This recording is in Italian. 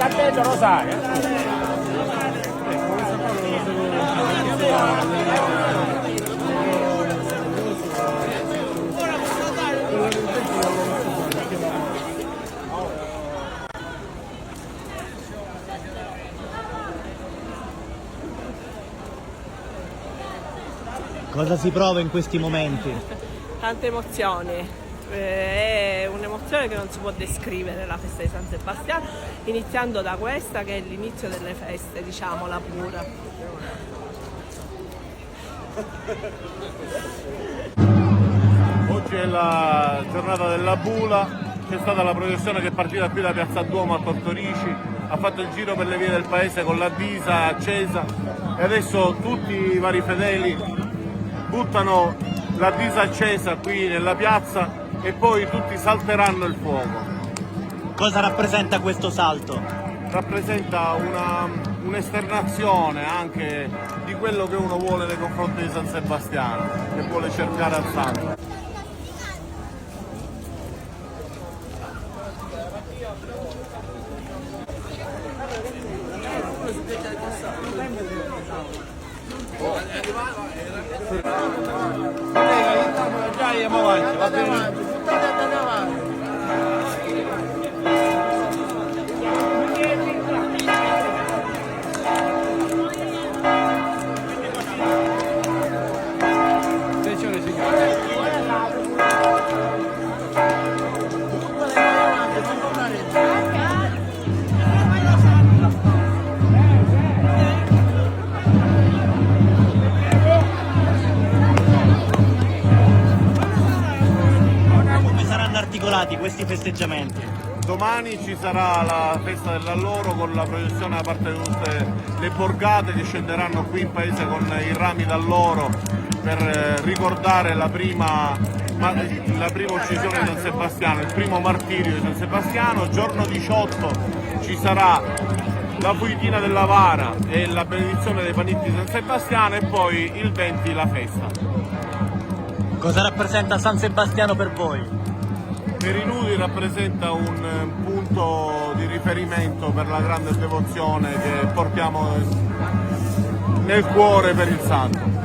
carteggio Rosario. Cosa si prova in questi momenti? Tante emozioni, è un'emozione che non si può descrivere la festa di San Sebastiano, iniziando da questa che è l'inizio delle feste, diciamola pura. Oggi è la giornata della Bula, c'è stata la processione che è partita qui da Piazza Duomo a Tortorici, ha fatto il giro per le vie del paese con la disa accesa e adesso tutti i vari fedeli buttano la disa accesa qui nella piazza e poi tutti salteranno il fuoco. Cosa rappresenta questo salto? Rappresenta un'esternazione anche di quello che uno vuole nei confronti di San Sebastiano, che vuole cercare al santo. Già andiamo avanti, va bene? Articolati questi festeggiamenti? Domani ci sarà la festa dell'alloro con la processione da parte di tutte le borgate che scenderanno qui in paese con i rami d'alloro per ricordare la prima uccisione di San Sebastiano, il primo martirio di San Sebastiano. Giorno 18 ci sarà la fuitina della vara e la benedizione dei panitti di San Sebastiano e poi il 20 la festa. Cosa rappresenta San Sebastiano per voi? Per i nudi rappresenta un punto di riferimento per la grande devozione che portiamo nel cuore per il santo.